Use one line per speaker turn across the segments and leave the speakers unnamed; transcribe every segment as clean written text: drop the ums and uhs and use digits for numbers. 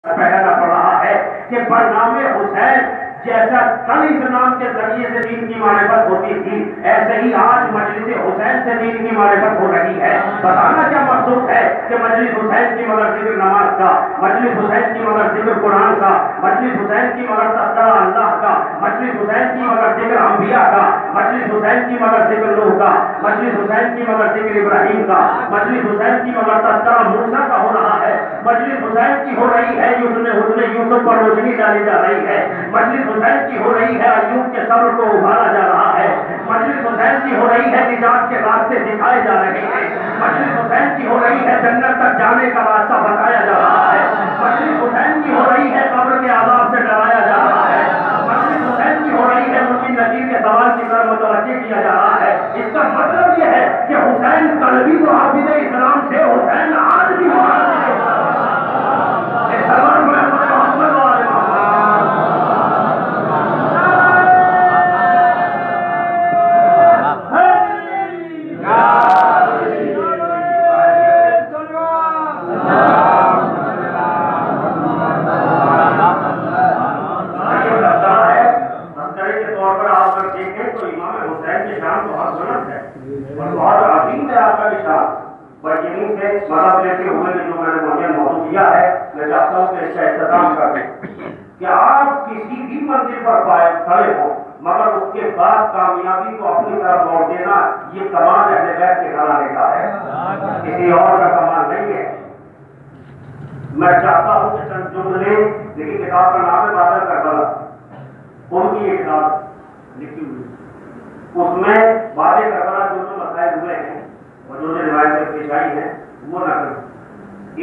پہلا پڑ رہا ہے کہ برنام حسین جیسا کل اس نام کے ذریعے سے دین کی معرفت ہوتی تھی، ایسے ہی آج مجلس حسین سے دین کی معرفت ہو رہی ہے۔ بتانا کیا مقصود ہے کہ مجلس حسین کی مگر ذکر نماز کا، مجلس حسین کی مگر ذکر قرآن کا، مجلس حسین کی مگر تذکرہ اللہ کا، مجلس حسین کی مگر ذکر انبیاء کا، مجلس حسین کی مگر ذکر نوح کا، مجلس حسین کی مگر ذکر ابراہیم کا، مجلس حسین کی مگر تذکرہ موسیٰ کا ہو رہا ہے، مجلس حسین کی ہو رہی ہے حسن یوسف پر روشنی ڈالی جا رہی ہے، مجلس حسین کی ہو رہی ہے ایوب کے صبر کو ابھارا جا رہا ہے، مجلس حسین کی ہو رہی ہے نجات کے راستے دکھائے جا رہے ہیں، مجلس حسین کی ہو رہی ہے جنت تک جانے کا راستہ بتایا جا رہا ہے، مجلس حسین کی ہو رہی ہے قبر کے عذاب سے ڈرایا جا رہا ہے، مجلس حسین کی ہو رہی ہے مفتی نذیر کے سوال کی طرف متوجہ کیا جا رہا ہے۔ اس کا مطلب یہ ہے کہ حسین کل بھی محافظ اسلام تھے، حسین آج بھی محافظ اسلام کہ آپ کسی بھی منزل پر کھڑے ہو مگر اس کے بعد کامیابی کو اپنی طرف موڑ دینا، یہ کمال اہل بیت کے گھرانے کا ہے، کسی اور کا کمال نہیں ہے۔ میں چاہتا ہوں کہ چند جملے، لیکن کتاب کا نام ہے بادل کربلا، ان کی یہ کتاب لکھی ہوئی، اس میں بادل کربلا جو مسائل ہوئے ہیں اور جو روایتیں پیش آئی ہیں وہ نقل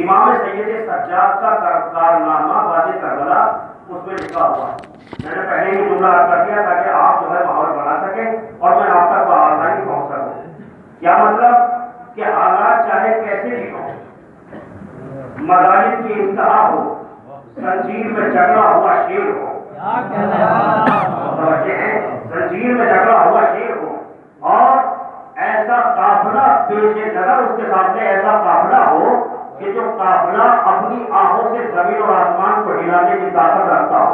امام سید سجاد کا کارنامہ بادل کربلا اس میں لکھا ہوا ہے۔ میں نے پہلے ہی جملہ کر دیا تاکہ آپ جو ہے ماحول بنا سکیں اور میں آپ تک بآسانی پہنچ سکوں۔ کیا مطلب کہ حالات چاہے کیسے بھی ہوں، مظالم کی انتہا ہو، زنجیر میں جکڑا ہوا شیر ہو، زنجیر میں جکڑا ہوا شیر ہو، اور ایسا قافلہ پیش نظر اس کے سامنے ایسا قافلہ ہو کہ جو قافلہ اپنی آہوں سے زمین اور آسمان کو ہلانے کی طاقت رکھتا ہو۔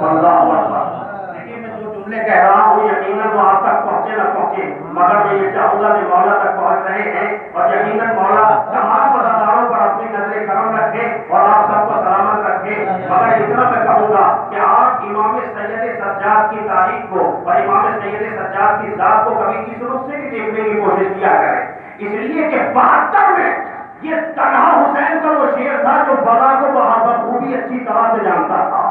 اللہ اکبر۔ لیکن میں جو جملے کہہ رہا ہوں یقیناً وہ آپ تک پہنچے نہ پہنچے، مگر میں یہ چاہوں گا کہ مولا تک پہنچ رہے ہیں، اور یقیناً مولا تمام وفاداروں پر اپنی نظر کرم رکھے اور آپ سب کو سلامت رکھے۔ مگر اتنا میں کہوں گا کہ آپ امام سید سجاد کی تاریخ کو اور امام سید سجاد کی ذات کو کبھی اس رخ سے بھی دیکھنے کی کوشش کیا کریں، اس لیے کہ 72 میں یہ تنہا حسین کا وہ شعر تھا جو بڑا کو بخوبی اچھی طرح سے جانتا تھا۔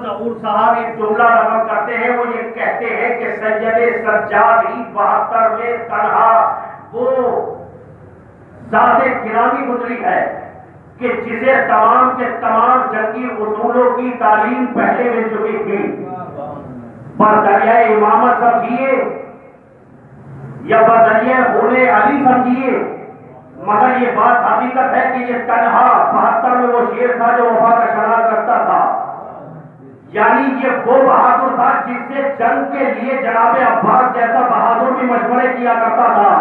ظہور صاحب ایک جملہ رقم کرتے ہیں، وہ یہ کہتے ہیں کہ سید سجاد ہی 72 میں تنہا وہ ذات گرامی گزری ہے کہ جسے تمام کے تمام جنگی اصولوں کی تعلیم پہلے مل چکی تھی۔ بذریعہ امامت سمجھیے یا بذریعہ ہونے علی سمجھیے، مگر یہ بات حقیقت ہے کہ یہ تنہا 72 میں وہ شیر تھا جو وفا کا شناس رکھتا تھا، یعنی یہ وہ بہادر تھا جس سے جنگ کے لیے جناب عباس جیسا بہادر بھی مشورے کیا کرتا تھا۔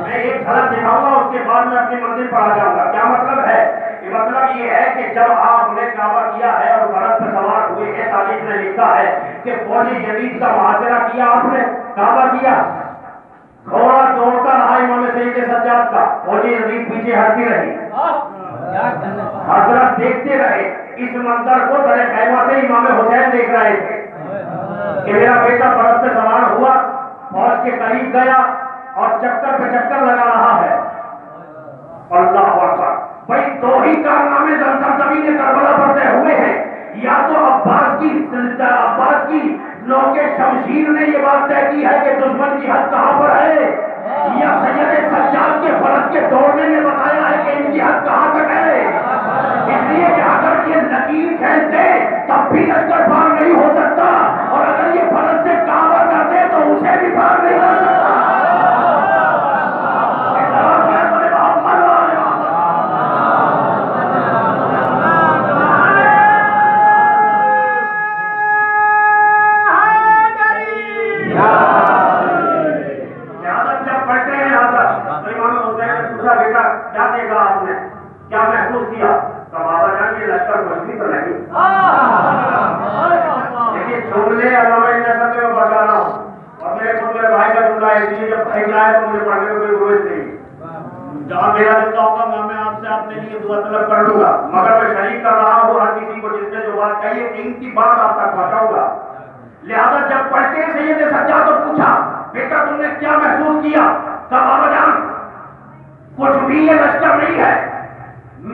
میں ایک جھلک دکھاؤں گا، اس کے بعد میں اپنی منزل پر آ جاؤں گا۔ کیا مطلب ہے؟ مطلب یہ ہے کہ جب آپ نے کعبہ کیا ہے اور فرش پہ سوار ہوئے ہیں، تاریخ نے لکھا ہے کہ فوج یزید کا محاصرہ کیا آپ نے، کعبہ کیا، گھوڑا دوڑتا رہا امام سید سجاد کا، فوج یزید پیچھے ہٹتی رہی، حضرت دیکھتے رہے۔ اس منظر کو در خیمہ سے امام حسین دیکھ رہے تھے کہ میرا بیٹا فرش پہ سوار ہوا، فوج کے قریب گیا اور چکر پہ چکر لگا رہا ہے۔ اللہ اکبر۔ بھائی دو ہی کارنامے زمزم کربلا پر طے ہوئے ہیں، یا تو عباس کی نوکے شمشیر نے یہ بات طے کی ہے کہ دشمن کی حد کہاں پر ہے، یا سید سجاد کے فرس کے دوڑنے نے بتایا ہے کہ ان کی حد کہاں تک ہے۔ اس لیے کہ اگر یہ لکیر کھینچتے تب بھی لشکر پار نہیں ہو سکتا، اور اگر یہ فرس سے کعبہ کرتے تو اسے بھی پار نہیں ہو سکتا۔ تو امام حسین نے پوچھا بیٹا کیا دیکھا آپ نے, کیا محسوس کیا؟ تو بابا جان یہ لشکر کچھ بھی تو نہیں, لیکن جملے علامہ نصر میں بتا رہا ہوں, اور میرے خود میرے بھائی کا جملہ ہے, اس لیے جب بھائی لائے تو مجھے پڑھنے میں کوئی گوئز نہیں, جہاں میرا دل ہوگا میں آپ سے اپنے لیے دعا طلب کر لوں گا, مگر میں شریک کر رہا ہوں ہر کسی کو جس نے جو بات کہی ہے ان کی بات آپ تک پہنچاؤں گا. لہذا جب پڑھتے سید سجاد کو پوچھا بیٹا تم نے کیا محسوس کیا؟ کہا بابا جان کچھ بھی یہ لشکر نہیں ہے,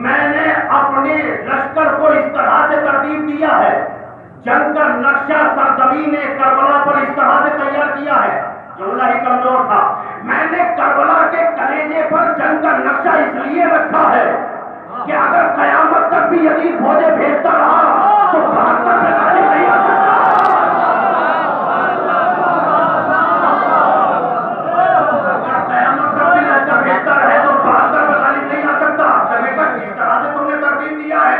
میں نے اپنے لشکر کو اس طرح سے ترتیب دیا ہے, جنگ کا نقشہ سرزمین کربلا پر اس طرح سے تیار کیا ہے, جملہ ہی کمزور تھا, میں نے کربلا کے کلیجے پر جنگ کا نقشہ اس لیے رکھا ہے کہ اگر قیامت تک بھی یزید فوجیں بھیجتا رہا تو 72 میں غالب نہیں آ سکتا. اگر قیامت تک بھی لشکر بھیجتا رہے تو 72 میں غالب نہیں آ سکتا. بیٹا کس طرح سے تم نے ترتیب دیا ہے؟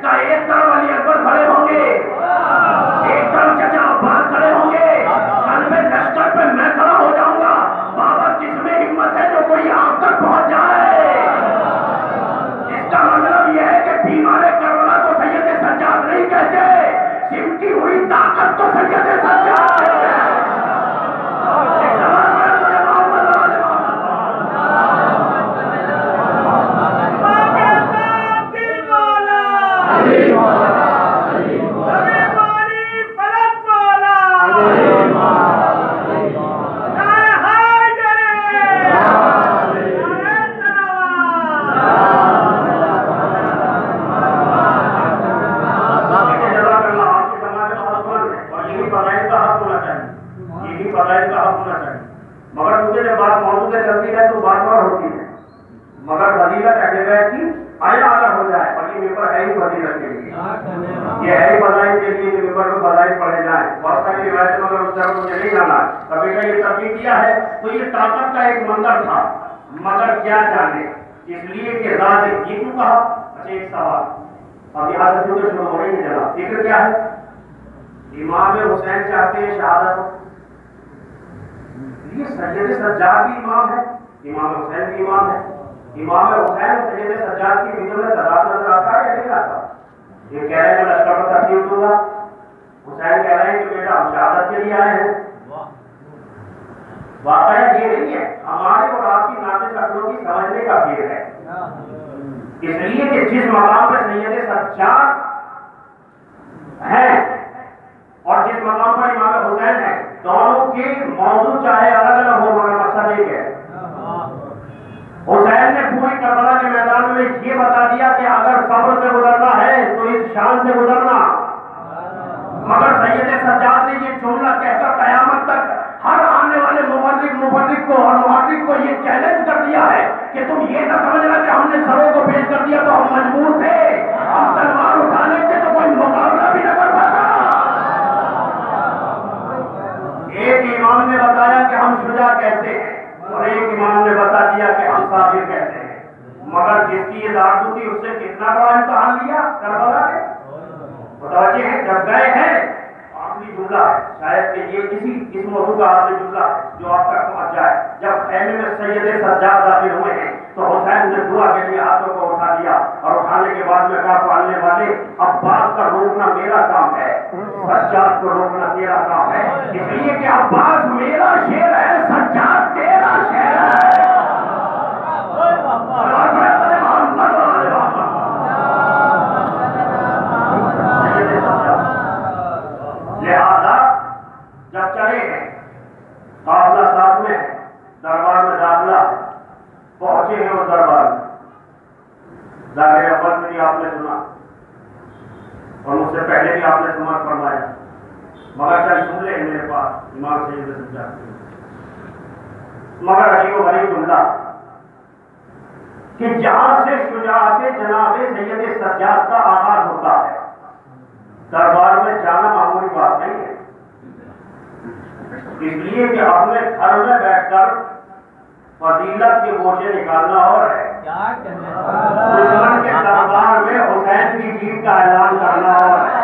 کہ ایک طرف علی اکبر کھڑے ہوں گے, ایک طرف چچا عباس کھڑے ہوں گے, قلب لشکر پہ میں کھڑا ہو جاؤں گا. بابا کس میں ہمت ہے جو کوئی آپ تک پہنچ جائے؟ اس کا مطلب یہ ہے کہ بیمار کربلا کو سید سجاد نہیں کہتے, سمٹی ہوئی طاقت کو سید سجاد کہتے ہیں. مگر مجھے جب بات موجود چلتی ہے تو بات اور ہوتی ہے, مگر فضیلت ایک جگہ کی آیا اگر ہو جائے, اور یہ ممبر ہے ہی فضیلت کے لیے, یہ ہے ہی فضائل کے لیے کہ ممبر کو فضائل پڑھے جائیں. بہت ساری روایت مگر اس طرح مجھے نہیں جانا, کبھی کا یہ ترتیب دیا ہے تو یہ طاقت کا ایک منظر تھا, مگر کیا جانے اس لیے کہ راز یہ کیوں کہا. اچھا ایک سوال اب یہاں سے شروع ہو رہی ہے جناب, فکر کیا ہے؟ امام حسین چاہتے ہیں شہادت, یہ سید سجاد بھی امام ہے, امام حسین بھی امام ہے. امام حسین سید سجاد کی فکر میں تضاد نظر آتا ہے یا نہیں آتا؟ یہ کہہ رہے ہیں میں لشکر کو ترتیب دوں گا, حسین کہہ رہے ہیں کہ بیٹا ہم شہادت کے لیے آئے ہیں. واقعہ یہ نہیں ہے, ہمارے اور آپ کی ناقص عقلوں کی سمجھنے کا پھیر ہے. اس لیے کہ جس مقام پہ سید سجاد ہے اور جس مقام پر امام حسین ہے, دونوں کے موضوع چاہے الگ الگ ہو مگر مقصد ایک ہے. حسین نے پوری کربلا کے میدان میں یہ بتا دیا کہ اگر صبر سے گزرنا ہے تو اس شان سے گزرنا, مگر سید سجاد نے یہ جملہ کہہ کر قیامت تک ہر آنے والے مبرک کو اور محرک کو یہ چیلنج کر دیا ہے کہ تم یہ نہ سمجھنا کہ ہم نے سروں کو پیش کر دیا تو ہم مجبور تھے, ہم تلوار اٹھا لیتے تو کوئی مقابلہ بھی نہ کر پاتا. ایک امام نے بتایا کہ ہم شجاع کیسے ہیں, اور ایک امام نے بتا دیا کہ ہم صابر کیسے ہیں. مگر جس کی یہ داڑھو تھی اس سے کتنا بڑا امتحان لیا کربلا کے, متوجہ ہیں؟ جب گئے ہیں آخری جملہ ہے, شاید کہ یہ اس موضوع کا آخری جملہ ہے جو آپ تک پہنچ جائے. جب خیمے میں سید سجاد داخل ہوئے ہیں تو حسین نے دعا کے لیے ہاتھوں کو اٹھا دیا, اور اٹھانے کے بعد میں کہا پالنے والے عباس کا روکنا میرا کام ہے, سجاد کو روکنا تیرا کام ہے, اس لیے کہ عباس میرا شیر ہے, سجاد تیرا شیر ہے. لہذا جب چلے ہیں قافلہ ساتھ میں دربار میں داخلہ پہنچے ہیں اس دربار میں, ظاہر اول میں بھی آپ نے سنا اور مجھ سے پہلے بھی آپ نے سماعت فرمایا, مگر چند جملے ہیں میرے پاس امام سید سجاد کے, مگر عجیب و غریب جملہ کہ جہاں سے شجاعت جناب سید سجاد کا آغاز ہوتا ہے, دربار میں جانا معمولی بات نہیں ہے, اس لیے کہ اپنے گھر میں بیٹھ کر فضیلت کے گوشے نکالنا اور ہے, دشمن کے دربار میں حسین کی جیت کا اعلان کرنا اور ہے.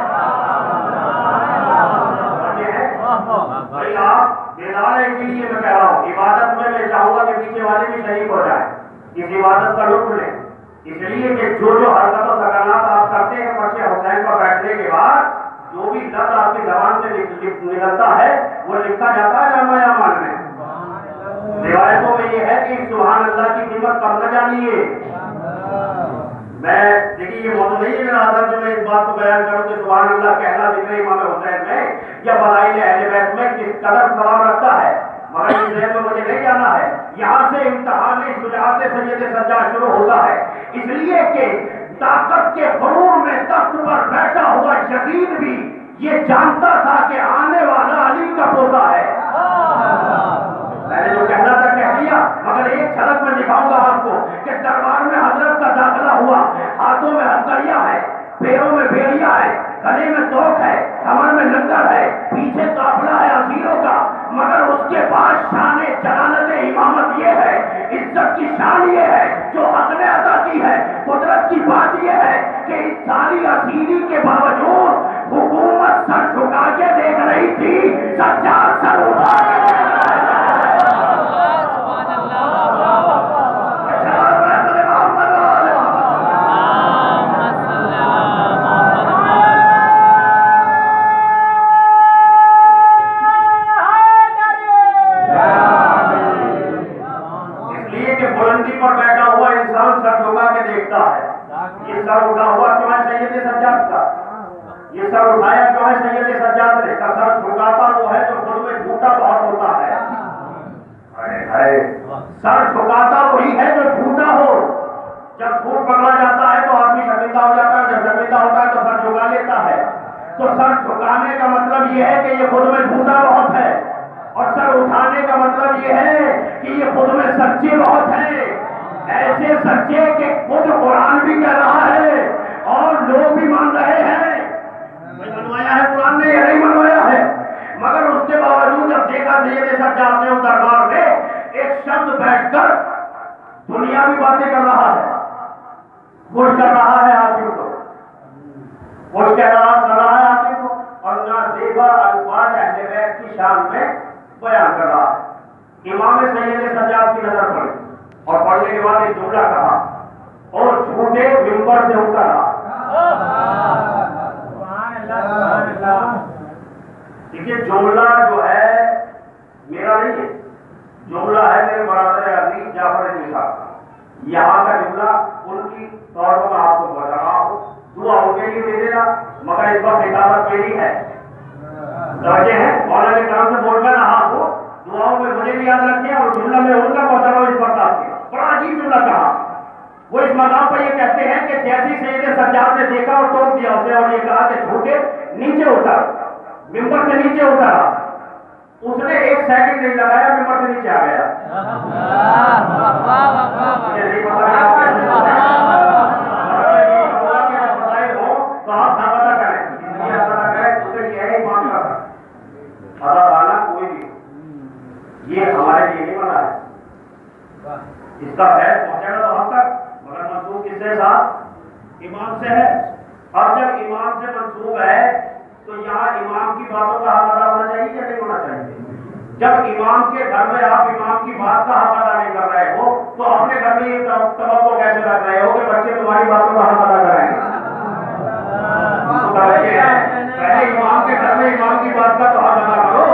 بھائی آپ بیدار ہے، اسی لیے میں کہہ رہا ہوں عبادت میں چاہوں گا کہ پیچھے والے بھی شریک ہو جائیں، اس عبادت کا لطف لیں، اس لیے کہ جو حرکت و سکنات آپ کرتے ہیں فرش حسین پر بیٹھنے کے بعد جو بھی لفظ آپ کی زبان سے نکلتا ہے وہ لکھا جاتا ہے جامع اعمال میں۔ روایتوں میں یہ ہے کہ سبحان اللہ کی قیمت کم نہ جانیے۔ میں دیکھیے یہ موضوع نہیں ہے میرا حضرت جو میں اس بات کو بیان کروں کہ سبحان اللہ کہنا ذکر امام حسین میں یا فضائل اہل بیت میں کس قدر ثواب رکھتا ہے، مگر اس ذہن میں مجھے نہیں جانا ہے۔ یہاں سے امتحان شجاعت سید سجاد شروع ہوتا ہے، اس لیے کہ طاقت کے غرور میں تخت پر بیٹھا ہوا یزید بھی یہ جانتا تھا کہ آنے والا علی کا پوتا ہے۔ میں نے جو کہنا تھا کہہ دیا، مگر ایک جھلک میں دکھاؤں گا آپ کو کہ دربار میں حضرت کا داخلہ ہوا، ہاتھوں میں ہتھکڑیاں ہے، پیروں میں بیڑیاں ہے، گلے میں توق ہے، کمر میں لنگر ہے، پیچھے قافلہ ہے اسیروں کا، مگر اس کے بعد شان جلالت امامت یہ ہے، عزت کی شان یہ ہے جو حق نے عطا کی ہے۔ قدرت کی بات یہ ہے کہ اس ساری اسیری کے باوجود حکومت سر جھکا کے دیکھ رہی تھی، سجاد سر اٹھا کے دیکھ رہا ہے۔ یہ سر اٹھا ہوا کیوں ہے سید سجاد کا؟ یہ سر اٹھایا کیوں ہے سید سجاد نے؟ کا سر جھکاتا وہ ہے جو خود میں جھوٹا بہت ہوتا ہے۔ سر جھکاتا وہی ہے جو جھوٹا ہو۔ جب جھوٹ پکڑا جاتا ہے تو آدمی شرمندہ ہو جاتا ہے، جب شرمندہ ہوتا ہے تو سر جھکا لیتا ہے۔ تو سر جھکانے کا مطلب یہ ہے کہ یہ خود میں جھوٹا بہت ہے، اور سر اٹھانے کا مطلب یہ ہے کہ یہ خود میں سچے بہت ہے، ایسے سچے کہ خود قرآن بھی کہہ رہا ہے اور لوگ بھی مان رہے ہیں۔ منوایا ہے قرآن نے یا نہیں منوایا ہے؟ مگر اس کے باوجود جب دیکھا سید سجاد نے اس دربار میں ایک شخص بیٹھ کر دنیاوی باتیں کر رہا ہے، خوش کر رہا ہے حاکم کو، خوش کر رہا ہے حاکم کو، اور نازیبا الفاظ اہل بیت کی شان میں بیان کر رہا ہے۔ امام سید سجاد کی نظر پڑی اور پڑھنے کے بعد ایک جملہ کہا اور جھوٹے منبر سے اترا۔ دیکھیے جملہ جو ہے میرا نہیں ہے، جملہ ہے میرے برادر عزیز جعفر نثار کا۔ یہاں کا جملہ ان کی طور پر آپ کو بتا رہا ہوں، دعا ان کے لیے دے دینا، مگر اس وقت خطابت میری ہے، درجے ہیں مولانا کے کلام سے بول میں رہا ہوں، دعاؤں میں مجھے بھی یاد رکھیں اور جملہ میں ان کا پہنچا رہا ہوں اس وقت آپ کے۔ بڑا عجیب جملہ کہا، وہ اس مقام پر یہ کہتے ہیں کہ جیسی سید سجاد نے دیکھا اور ٹوک دیا اسے اور یہ کہا کہ جھوٹے نیچے اتر، ممبر سے نیچے اترا، اس نے ایک سیکنڈ نہیں لگایا ممبر سے نیچے آ گیا۔ مجھے نہیں پتا تو آپ پتا کریں، اس لیے پتا کریں دوسرے کی ہے ایمان کا پتا ڈالنا کوئی بھی، یہ ہمارے لیے نہیں بنا ہے، اس کا فیض پہنچے گا تو ہم تک، مگر منسوخ کس سے ساتھ؟ امام سے ہے، اور جب امام سے منسوخ ہے تو یہاں امام کی باتوں کا حق ادا ہونا چاہیے یا نہیں ہونا چاہیے؟ جب امام کے گھر میں آپ امام کی بات کا حق ادا نہیں کر رہے ہو تو اپنے گھر میں یہ توقع کیسے رکھ رہے ہو کہ بچے تمہاری باتوں کا حق ادا کریں گے؟ پہلے امام کے گھر میں امام کی بات کا تو حق ادا کرو۔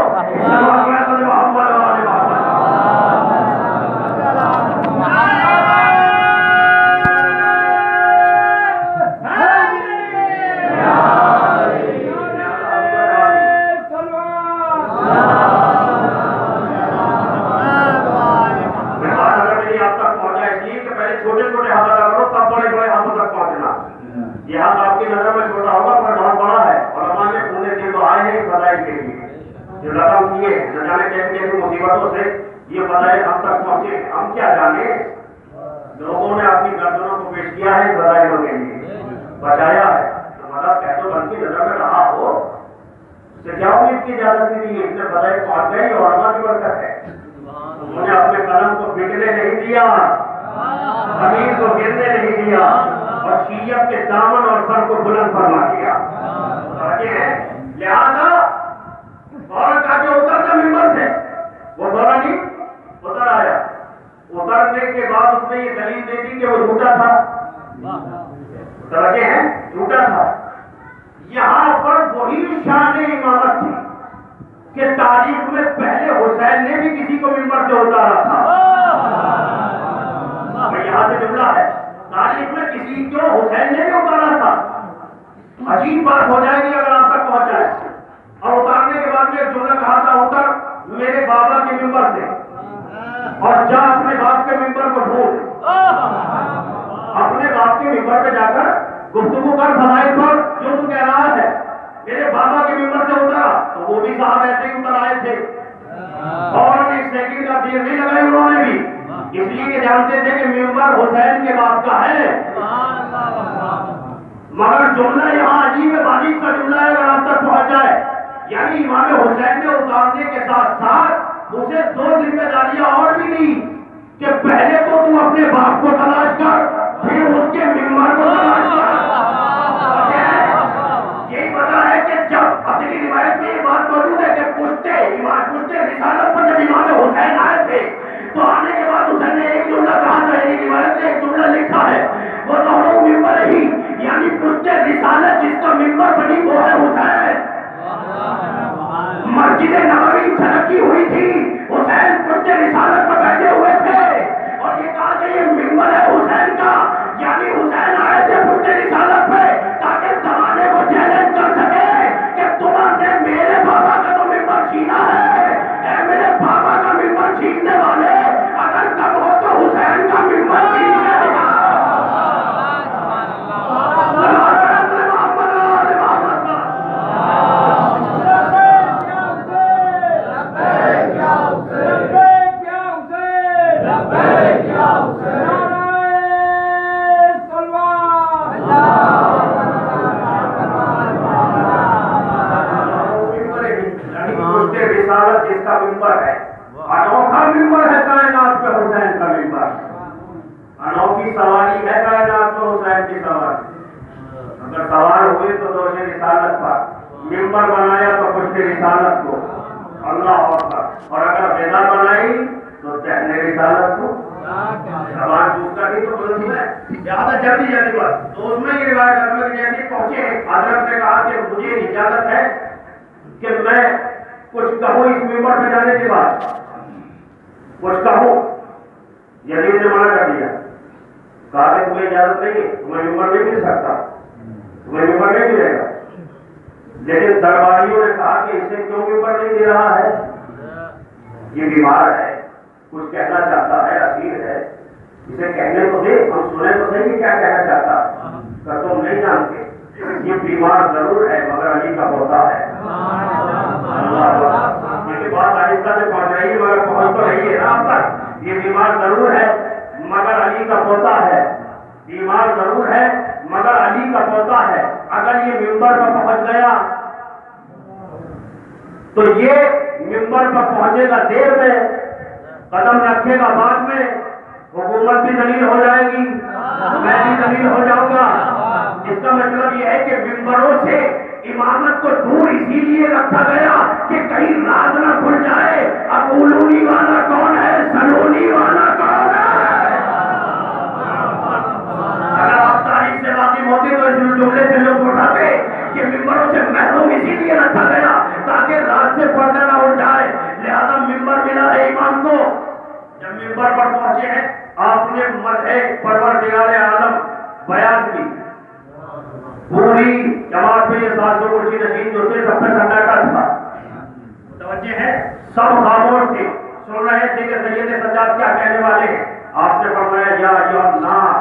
چھوٹے چھوٹے حق ادا کرو تب بڑے بڑے حقوں تک پہنچنا۔ یہ حق آپ کی نظر میں چھوٹا ہوگا پر بہت بڑا ہے، اور علماء نے پونے دن تو آئے ہیں فضائل کے لیے جو رقم کیے نہ جانے کیسی کیسی مصیبتوں سے یہ فضائل ہم تک پہنچے، ہم کیا جانے، لوگوں نے اپنی گردنوں کو پیش کیا ہے فضائلوں کے لیے، بچایا ہے، تو مطلب کہہ تو بن کی نظر میں رہا ہو اس سے کیا امید کی اجازت نہیں دی، اس نے فضائل پہنچ گئی اور علماء کی برکت ہے۔ انہوں نے اپنے قلم کو بکنے نہیں دیا، زمین کو گرنے نہیں دیا، اور شیعت کے دامن اور سر کو بلند فرما دیا۔ لہذا فوراً کہا کہ اتر جا ممبر سے، بعد اس نے یہ دلیل دے دی کہ وہ جھوٹا تھا. توجہ ہے, جھوٹا تھا. یہاں پر وہی شان امامت تھی کہ تاریخ میں پہلے حسین نے بھی کسی کو ممبر سے اتارا تھا. یہاں سے جملہ ہے, تاریخ میں کسی کو حسین نے بھی اتارا تھا. عجیب بات ہو جائے گی اگر آپ تک پہنچ جائے. اور اتارنے کے بعد میں ایک جملہ کہا تھا, اتر میرے بابا کے ممبر سے اور جا اپنے باپ کے ممبر کو ڈھونڈ. اپنے باپ کے ممبر پہ جا کر گفتگو کر فضائل پر جو تو کہہ رہا ہے. میرے بابا کے ممبر سے اترا تو وہ بھی صاحب ایسے ہی اتر آئے تھے, اور ایک سیکنڈ کا دیر نہیں لگائی انہوں نے بھی, اس لیے کہ جانتے تھے کہ ممبر حسین کے باپ کا ہے. مگر جملہ یہاں عجیب باریک کا جملہ ہے اگر آپ تک پہنچ جائے. یعنی امام حسین نے اتارنے کے ساتھ ساتھ اسے 2 ذمہ داریاں اور بھی دی کہ پہلے تو تم اپنے باپ کو تلاش کر, پھر اس کے ممبر کو تلاش کر. یہی وجہ ہے کہ جب اصلی روایت میں یہ بات موجود ہے کہ پشتے رسالت پر جب امام حسین آئے تھے تو آنے کے بعد حسین نے ایک جملہ کہا تھا, یعنی روایت نے ایک جملہ لکھا ہے, وہ دونوں ممبر ہی, یعنی پشتے رسالت جس کا ممبر بنی وہ ہے حسین. مسجد نبوی چھلکی ہوئی تھی, حسین پشتے رسالت پر بیٹھے ہوئے تھے, اور یہ کہا کہ یہ ممبر ہے حسین کا. یعنی حسین آئے تھے پشتے رسالت پہ تاکہ زمانے کو چیلنج کر سکے کہ تمہاں سے میرے بابا کا تو ممبر چھینا ہے. اے میرے بابا کا ممبر چھیننے والے, اگر کم ہو تو حسین کا ممبر چھین لے گا. جس کا ممبر ہے, انوکھا ممبر ہے کائنات پہ حسین کا ممبر. انوکھی سواری ہے کائنات پہ حسین کی سواری. اگر سوار ہوئے تو دوش رسالت پر, ممبر بنایا تو پشت رسالت کو, اللہ اکبر. اور اگر بیدار بنائی تو چہنے رسالت کو. زبان دوسرا نہیں تو بلند ہے, زیادہ جلدی بس. تو اس میں یہ روایت ہے کہ جیسے پہنچے حضرت نے کہا کہ مجھے اجازت ہے کہ میں کچھ کہوں اس ممبر پہ جانے کے بعد, کچھ کہوں. یزید نے منع کر دیا, کہا کہ تمہیں اجازت نہیں ہے, تمہیں ممبر نہیں مل سکتا, تمہیں ممبر نہیں ملے گا. لیکن درباریوں نے کہا کہ اسے کیوں ممبر نہیں دے رہا ہے, یہ بیمار ہے, کچھ کہنا چاہتا ہے, اسیر ہے, اسے کہنے کو دے, ہم سنیں تو صحیح کیا کہنا چاہتا ہے. کہ تم نہیں جانتے, یہ بیمار ضرور ہے مگر علی کا پوتا ہے. یہ بات آہستہ سے پہنچ رہی ہے مگر پہنچ تو رہی ہے نا اب تک. یہ بیمار ضرور ہے مگر علی کا پوتا ہے, بیمار ضرور ہے مگر علی کا پوتا ہے. اگر یہ ممبر پر پہنچ گیا تو یہ ممبر پر پہنچے گا دیر میں, قدم رکھے گا بعد میں, حکومت بھی ذلیل ہو جائے گی, میں بھی ذلیل ہو جاؤں گا. اس کا مطلب یہ ہے کہ ممبروں سے امامت کو دور اسی لیے رکھا گیا کہ کہیں راز نہ کھل جائے, اقولونی والا کون ہے, سلونی والا کون ہے. اگر آپ تاریخ سے واقف ہوتے تو اس جملے سے لوگ اٹھاتے کہ ممبروں سے محروم اسی لیے رکھا گیا تاکہ راز سے پردہ نہ اٹھ جائے, لہذا ممبر ملا ہے امام کو. جب ممبر پر پہنچے ہیں آپ نے مدح پروردگار عالم بیان کی, پوری جماعت میں یہ 700 کرسی نشین جو تھے سب پہ سناٹا تھا. توجہ ہے, سب خاموش تھے, سن رہے تھے کہ سید سجاد کیا کہنے والے ہیں. آپ نے فرمایا یا ایھا الناس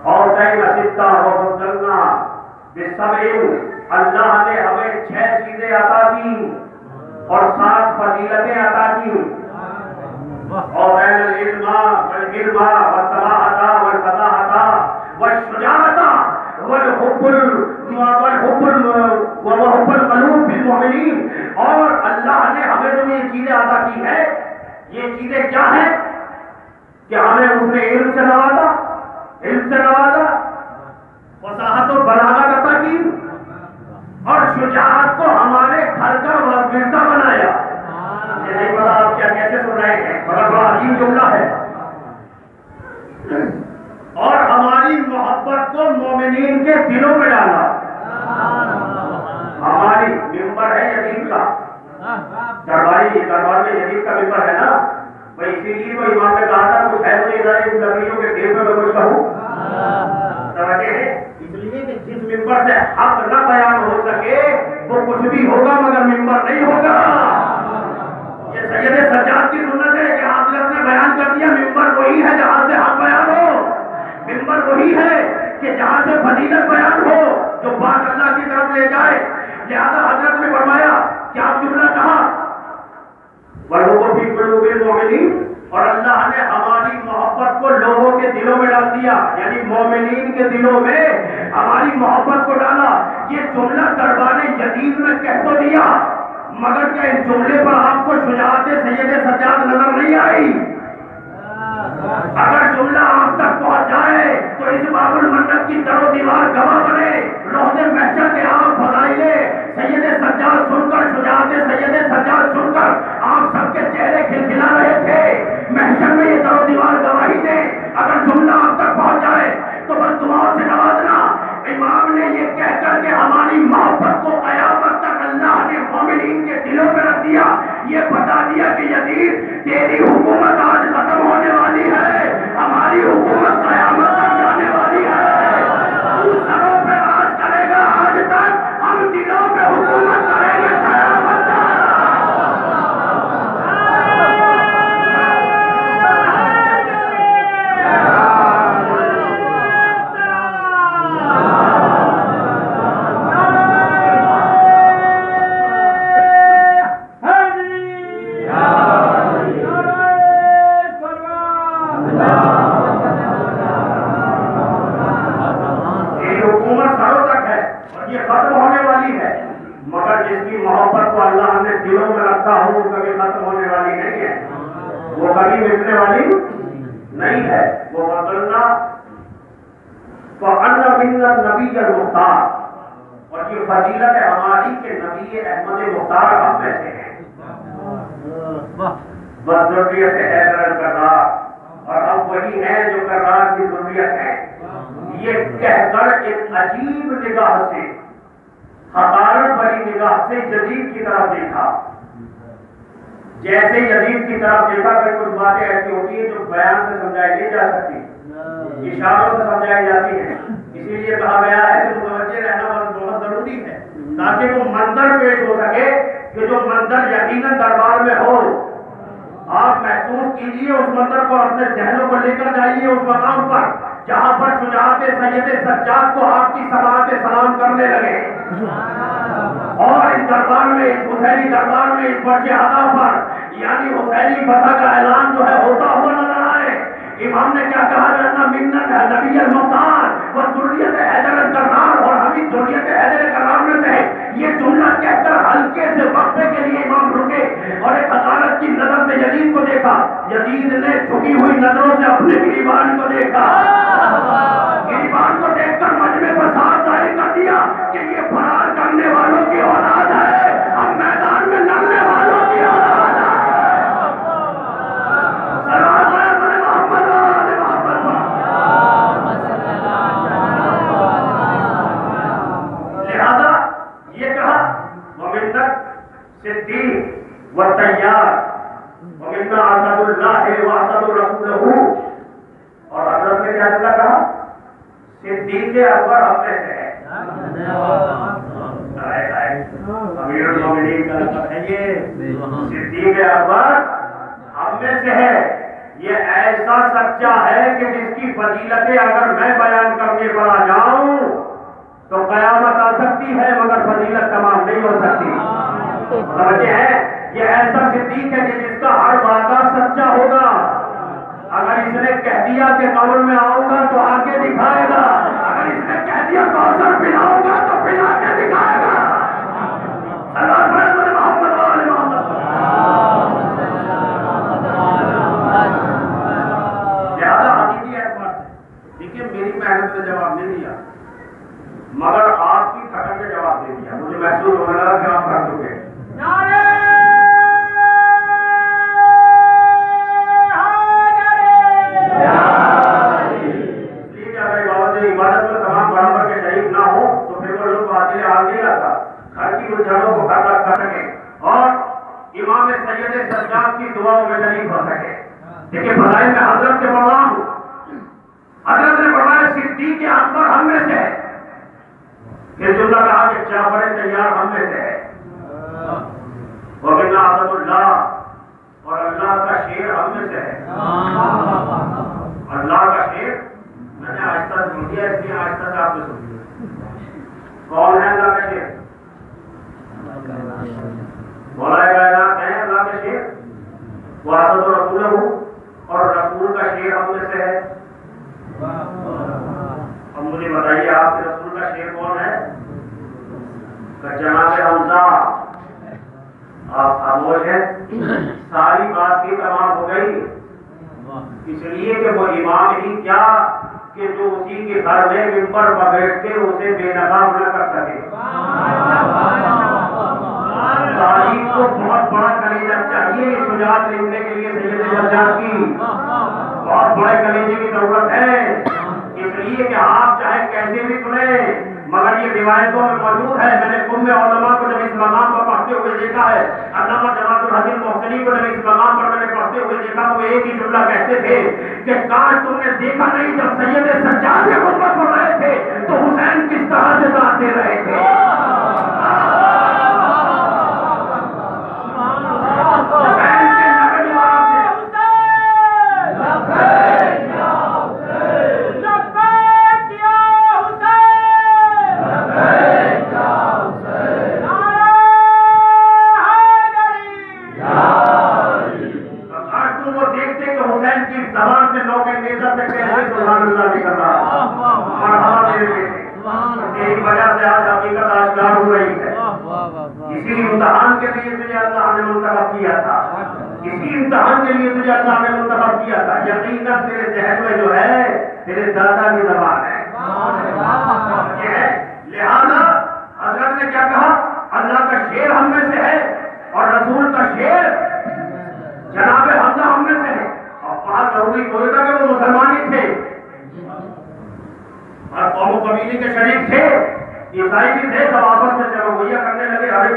اعطینا ستا وفضلنا بسبع, اللہ نے ہمیں 6 چیزیں عطا کی اور 7 فضیلتیں عطا کی. اور العلم والحلم والصلاحة والفصاحة والشجاعة وحب القلوب بالمؤمنین. اور اللہ نے ہمیں جو یہ چیزیں عطا کی ہے, یہ چیزیں کیا ہیں کہ ہمیں اس نے علم سے نوازا, فصاحت و بلاغت عطا کی, اور شجاعت کو ہمارے گھر کا ورثہ بنایا. یہ نہیں پتا آپ کیا کیسے سن رہے ہیں مگر بڑا عجیب جملہ ہے. اور ہماری محبت کو مومنین کے دلوں میں ڈالا. ہماری ممبر ہے یزید کا، دربار میں یزید کا ممبر ہے نا، بھائی اسی لیے تو امام نے کہا تھا کچھ ہے مجھے ادارے اس لکڑیوں کے ڈھیر میں کچھ کہوں. سمجھے ہیں؟ اس لیے کہ جس ممبر سے حق نہ بیان ہو سکے وہ کچھ بھی ہوگا مگر ممبر نہیں ہوگا. یہ سید سجاد کی سنت ہے کہ حضرت نے بیان کر دیا ممبر وہی ہے جہاں سے حق بیان ہو، ممبر وہی ہے کہ جہاں سے فضیلت بیان ہو جو بات اللہ کی طرف لے جائے. لہذا حضرت نے فرمایا کیا جملہ کہا وَلُوَّ فِي قُلُوبِ الْمُؤْمِنِينَ، اور اللہ نے ہماری محبت کو لوگوں کے دلوں میں ڈال دیا، یعنی مومنین کے دلوں میں ہماری محبت کو ڈالا. یہ جملہ دربار یزید میں کہہ تو دیا مگر کیا اس جملے پر آپ کو شجاعت سید سجاد نظر نہیں آئی؟ اگر جملہ آپ تک پہنچ جائے تو اس باب المنت کی در و دیوار گواہ بنے. روضے محشر کے آپ فضائل سید سجاد سن کر، شجاعت سید سجاد سن کر آپ سب کے چہرے کھلکھلا رہے تھے. محشر میں یہ در و دیوار گواہی دے. اگر جملہ آپ تک پہنچ جائے تو بس دعاؤں سے نوازنا. امام نے یہ کہہ کر کے ہماری محبت کو قیامت تک اللہ نے مومنین کے دلوں میں رکھ دیا. یہ بتا دیا کہ یزید تیری حکومت آج ختم ہونے والی ہے، ہماری حکومت قیامت تک جانے والی ہے. تو سروں پہ راج کرے گا آج تک، ہم دلوں پہ حکومت کریں گے قیامت تک. اور یہ فضیلت ہے ہماری کہ نبی احمد مختار ہم میں سے ہیں، ذریت حیدر الکرار، اور ہم وہی ہیں جو کرار کی ذریت ہیں. یہ کہہ کر ایک عجیب نگاہ سے، حقارت بھری نگاہ سے یزید کی طرف دیکھا. جیسے یزید کی طرف دیکھا کہ کچھ باتیں ایسی ہوتی ہیں جو بیان سے سمجھائی نہیں جا سکتی، اشاروں سے سمجھائی جاتی ہیں. اسی لیے کہا گیا ہے کہ متوجہ رہنا بہت ضروری ہے تاکہ وہ منظر پیش ہو سکے کہ جو منظر یقیناً دربار میں ہو. آپ محسوس کیجئے اس منظر کو، اپنے ذہنوں کو لے کر جائیے اس مقام پر جہاں پر شجاعت سید سجاد کو آپ کی سماعت سلام کرنے لگے. اور اس دربار میں، اس حسینی دربار میں، اس فرش ادا پر یعنی حسینی فتح کا اعلان جو ہے ہوتا ہوا نظر آئے. امام نے کیا کہا؟ جانا منت ہے نبی المختار وہ ذریت حیدر الکرار، اور ہمیں ذریت حیدر الکرار میں سے یہ جملہ کہہ کر ہلکے سے وقفے کے لیے امام رکے اور ایک حقارت کی نظر سے یزید کو دیکھا. یزید نے جھکی ہوئی نظروں سے اپنے گریبان کو دیکھا. گریبان کو دیکھ کر مجمع پر صاف ظاہر کر دیا کہ یہ فرار کرنے والوں کی اولاد ہے، ہم میدان میں لڑنے والوں کی اولاد ہے. لہذا یہ کہا صدیق و تیار ومنا اسد اللہ و اسد رسولہ، اور حضرت نے کیا کہا؟ صدیق اکبر ہم میں سے ہے. امیر المومنین کا لقب ہے یہ، صدیق اکبر ہم میں سے ہے. یہ ایسا سچا ہے کہ جس کی فضیلتیں اگر میں بیان کرنے پر آ جاؤں تو قیامت آ سکتی ہے مگر فضیلت تمام نہیں ہو سکتی. سمجھے ہیں؟ یہ ایسا صدیق ہے کہ جس کا ہر وعدہ سچا ہوگا. اگر اس نے کہہ دیا کہ قبر میں آؤں گا تو آ کے دکھائے گا، اگر اس نے کہہ دیا کوثر پلاؤں گا تو پلا کے دکھائے گا. لہذا حقیقی اعتبار سے دیکھیے میری محنت نے جواب نہیں دیا مگر آپ کی تھکن نے جواب دے دیا. مجھے محسوس ہونے لگا کہ آپ کر چکے. ہم میں سے ہے. یہ جملہ کہا کہ جعفر طیار ہم میں سے ہے. وَمِنْ عَبْدُ اللَّهِ اور اللہ کا شیر ہم میں سے ہے. اللہ کا شیر میں نے آہستہ سن دیا اس لیے آہستہ سے آپ نے سن دیا. کون ہے اللہ کا شیر؟ مولا کائنات ہے اللہ کا شیر. وَأَسَدُ رَسُولَهُ اور رسول کا شیر ہم میں سے ہے. اب مجھے بتائیے آپ کے رسول کا شیر کون ہے؟ جناب حمزہ. آپ خاموش ہیں. ساری بات کی تمام ہو گئی اس لیے کہ وہ امام ہی کیا کہ جو اسی کے گھر میں ممبر پر بیٹھ کے اسے بے نقاب نہ کر سکے. تاریخ کو بہت بڑا کلیجہ چاہیے یہ شجاعت لکھنے کے لیے. سید سجاد کی بہت بڑے کلیجے کی ضرورت ہے. اس لیے کہ آپ چاہے کیسے بھی سنیں مگر یہ روایتوں میں موجود ہے. میں نے قوم علماء کو جب اس مقام پر پڑھتے ہوئے دیکھا ہے, علامہ جماعت الحسین محسنی کو جب اس مقام پر میں نے پڑھتے ہوئے دیکھا تو وہ ایک ہی جملہ کہتے تھے کہ کاش تم نے دیکھا نہیں جب سید سجاد نے خطبہ پڑھ رہے تھے تو حسین کس طرح سے داد دے رہے تھے. اسی امتحان کے لیے تجھے اللہ نے منتخب کیا تھا. اسی امتحان کے لیے تجھے اللہ نے منتخب کیا تھا. یقیناً تیرے ذہن میں جو ہے تیرے دادا کی زبان ہے. لہذا حضرت نے کیا کہا؟ اللہ کا شیر ہم میں سے ہے اور رسول کا شیر جناب حمزہ ہم میں سے ہے. اور بات ضروری کوئی تھا کہ وہ مسلمان ہی تھے اور قوم و قبیلے کے شریک تھے, عیسائی بھی تھے. سب آپس میں چلو گویا کرنے لگے. ارے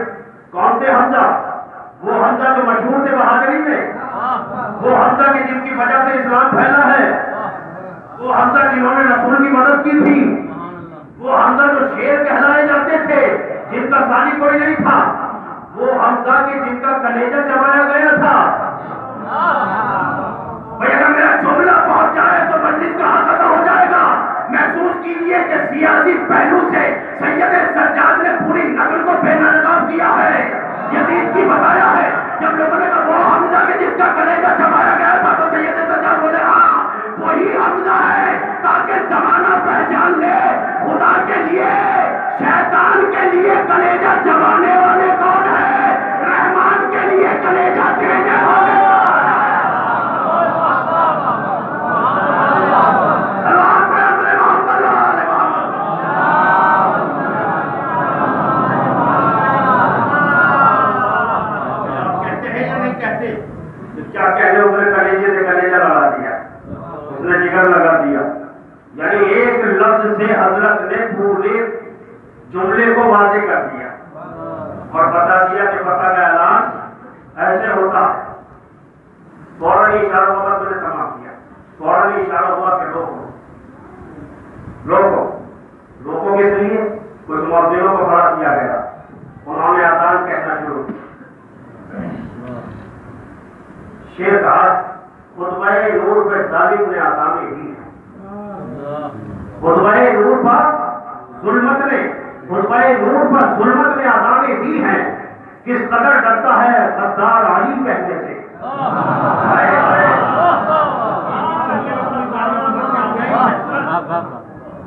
کون تھے حمزہ؟ وہ حمزہ جو مشہور تھے بہادری میں, وہ حمزہ کی جن کی وجہ سے اسلام پھیلا ہے, وہ حمزہ جنہوں نے رسول کی مدد کی تھی, وہ حمزہ جو شیر کہلائے جاتے تھے جن کا ثانی کوئی نہیں تھا, وہ حمزہ کے جن کا کلیجہ چبایا گیا تھا. بھائی اگر میرا جملہ پہنچ جائے تو مجلس کا حق ادا ہو جائے گا. محسوس کیجیے کہ سیاسی پہلو سے سید سجاد نے پوری نسل کو بے نقاب کیا ہے. یزید کی بتایا ہے جب لوگوں نے کہا وہ حمزہ کے جس کا کلیجہ چبایا گیا تھا تو سید سجاد بولے ہاں وہی حمزہ ہے, تاکہ زمانہ پہچان لے خدا کے لیے شیطان کے لیے کلیجہ چبانے والے کون ہے, رحمان کے لیے کلیجہ دینے والے لگا دیا. یعنی ایک لفظ سے حضرت نے پورے جملے کو واضح کر دیا اور بتا دیا کہ فتح کا اعلان ایسے ہوتا ہے. فوراً اشارہ ہوا تو نے تمام کیا. فوراً اشارہ ہوا کہ روکو کس لیے؟ کچھ مؤذنوں کو کھڑا کیا گیا, انہوں نے اذان کہنا شروع کیا. شیر کہا خطبہ نور پہ ظالم نے آسانی دی ہے. خطبہ نور پر ظلمت نے آسانی دی ہے. کس قدر ڈرتا ہے غدار علی کہنے سے.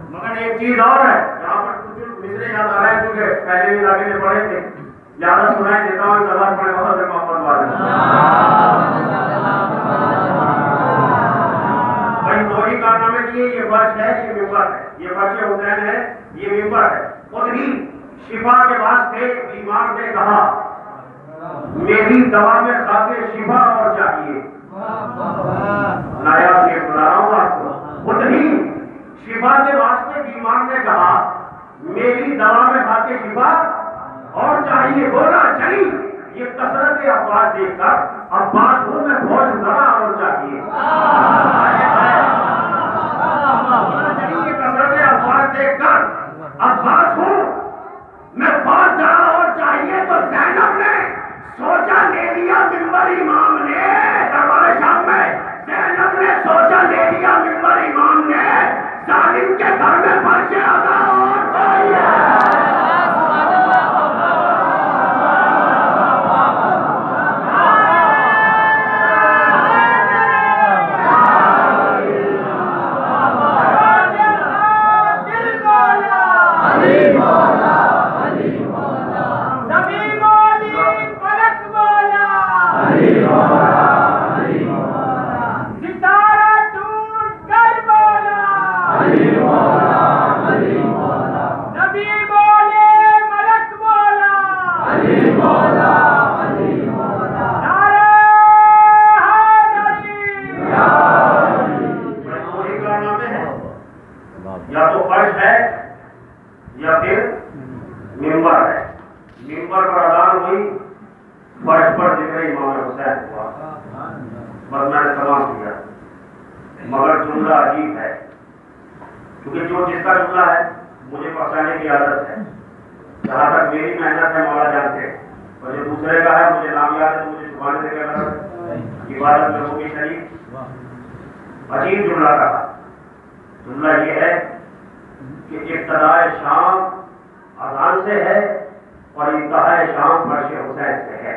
مگر ایک چیز اور ہے یہاں پر کچھ مصرے یاد آ رہے ہیں کیونکہ پہلے بھی علاقے میں پڑھے تھے, زیادہ سنائی دیتا ہوں سوال پڑے بہت سے محمد والے یہ فرش ہے, یہ ممبر ہے, یہ فرش حسین ہے, یہ ممبر ہے. خود ہی شفا کے واسطے بیمار نے کہا میری دوا میں خاص شفا اور چاہیے. نایاب یہ سنا رہا ہوں آپ کو. خود ہی شفا کے واسطے بیمار نے کہا میری دوا میں خاص شفا اور چاہیے. بولا چلی یہ کثرت افواج دیکھ کر عباس ہوں میں فوج ذرا اور چاہیے. کثرت افواج دیکھ گھر میں فرش ادا چاہیے. یا تو فرش ہے یا پھر ممبر ہے. ممبر پر اذان ہوئی, فرش پر ذکر امام حسین ہوا, بس میں نے تمام کیا. مگر جملہ عجیب ہے, کیونکہ جو جس کا جملہ ہے مجھے پہنچانے کی عادت ہے. جہاں تک میری محنت ہے مولا جانتے ہیں, اور جو دوسرے کا ہے مجھے نام یاد ہے, مجھے چھپانے سے کیا کرنا عبادت میں ہوگی شریف. عجیب جملہ کا جملہ یہ ہے کہ ابتدائے شام اذان سے ہے اور انتہائے شام فرش حسین سے ہے.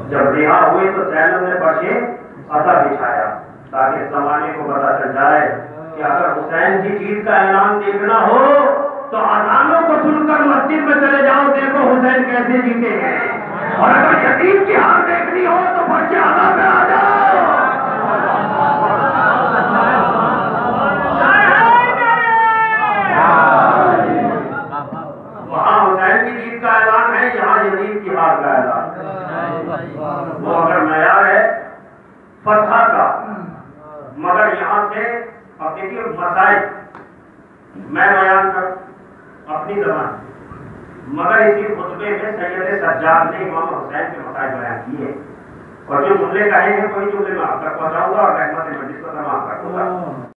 جب رہا ہوئے تو زینب نے فرش عطا بچھایا تاکہ زمانے کو پتہ چل جائے کہ اگر حسین کی جیت کا اعلان دیکھنا ہو تو اذانوں کو سن کر مسجد میں چلے جاؤ, دیکھو حسین کیسے جیتے ہیں. اور اگر یتیم کی حال دیکھنی ہو تو فرش عطا پہ آ جاؤ. وہاں حسین کی جیت کا اعلان ہے, یہاں یزید کی ہار کا اعلان. وہ اگر معیار ہے فتح کا, مگر یہاں سے اب دیکھیے مسائل میں بیان کر اپنی زبان, مگر اسی خطبے میں سید سجاد نے امام حسین کے مسائل بیان کیے, اور جو جملے کہیں گے کوئی جملے میں آپ تک پہنچاؤں گا اور رحمت مجلس کو تمام کر دوں گا.